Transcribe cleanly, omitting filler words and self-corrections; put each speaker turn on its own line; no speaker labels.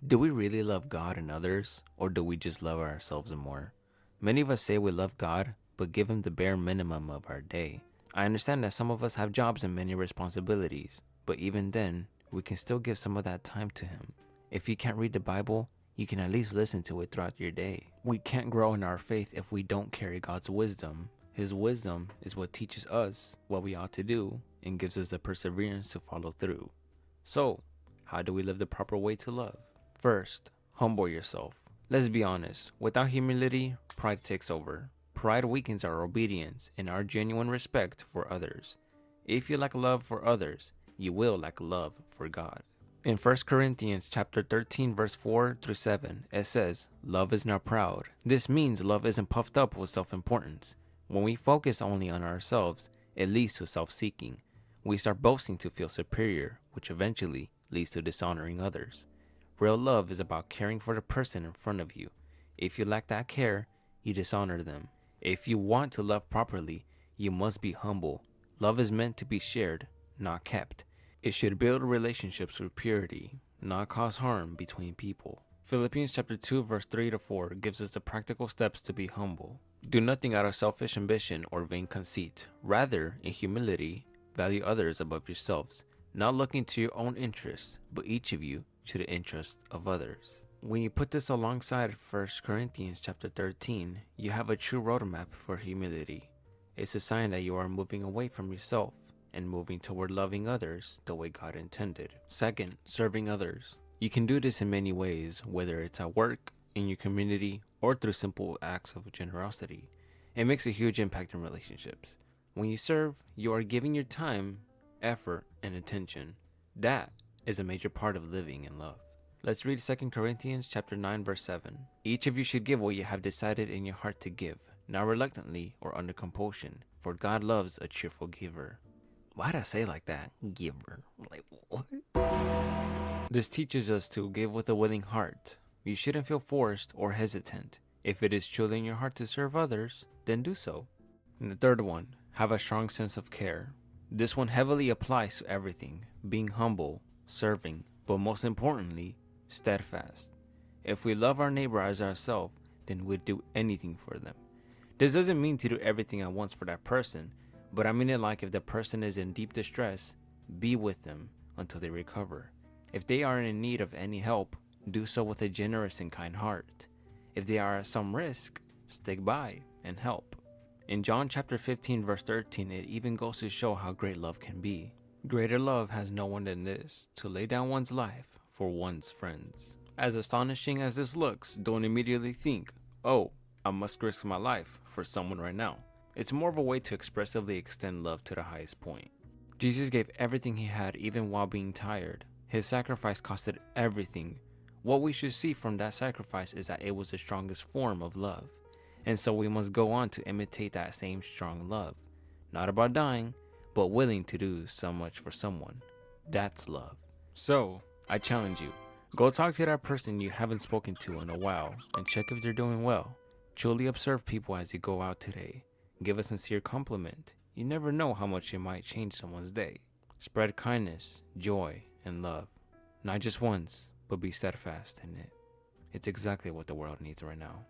Do we really love God and others, or do we just love ourselves more? Many of us say we love God, but give Him the bare minimum of our day. I understand that some of us have jobs and many responsibilities, but even then, we can still give some of that time to Him. If you can't read the Bible, you can at least listen to it throughout your day. We can't grow in our faith if we don't carry God's wisdom. His wisdom is what teaches us what we ought to do and gives us the perseverance to follow through. So, how do we live the proper way to love? First, humble yourself. Let's be honest, without humility, pride takes over. Pride weakens our obedience and our genuine respect for others. If you lack love for others, you will lack love for God. In 1 Corinthians chapter 13 verse 4 through 7, it says, "Love is not proud." This means love isn't puffed up with self-importance. When we focus only on ourselves, it leads to self-seeking. We start boasting to feel superior, which eventually leads to dishonoring others. Real love is about caring for the person in front of you. If you lack that care, you dishonor them. If you want to love properly, you must be humble. Love is meant to be shared, not kept. It should build relationships with purity, not cause harm between people. Philippians chapter 2 verse 3 to 4 gives us the practical steps to be humble. Do nothing out of selfish ambition or vain conceit. Rather, in humility, value others above yourselves, not looking to your own interests, but each of you to the interest of others. When you put this alongside 1 Corinthians chapter 13, you have a true roadmap for humility. It's a sign that you are moving away from yourself and moving toward loving others the way God intended. Second, serving others. You can do this in many ways, whether it's at work, in your community, or through simple acts of generosity. It makes a huge impact in relationships. When you serve, you are giving your time, effort, and attention. That is a major part of living in love. Let's read 2 Corinthians chapter 9 verse 7. Each of you should give what you have decided in your heart to give, not reluctantly or under compulsion, for God loves a cheerful giver. Why'd I say like that? Giver. Like what? This teaches us to give with a willing heart. You shouldn't feel forced or hesitant. If it is truly in your heart to serve others, then do so. And the third one, have a strong sense of care. This one heavily applies to everything, being humble, serving, but most importantly, steadfast. If we love our neighbor as ourselves, then we'd do anything for them. This doesn't mean to do everything at once for that person, but I mean it like if the person is in deep distress, be with them until they recover. If they are in need of any help, do so with a generous and kind heart. If they are at some risk, stick by and help. In John chapter 15 verse 13, it even goes to show how great love can be. Greater love has no one than this, to lay down one's life for one's friends. As astonishing as this looks, don't immediately think, oh, I must risk my life for someone right now. It's more of a way to expressively extend love to the highest point. Jesus gave everything he had even while being tired. His sacrifice costed everything. What we should see from that sacrifice is that it was the strongest form of love. And so we must go on to imitate that same strong love. Not about dying, but willing to do so much for someone. That's love. So, I challenge you. Go talk to that person you haven't spoken to in a while and check if they're doing well. Truly observe people as you go out today. Give a sincere compliment. You never know how much it might change someone's day. Spread kindness, joy, and love. Not just once, but be steadfast in it. It's exactly what the world needs right now.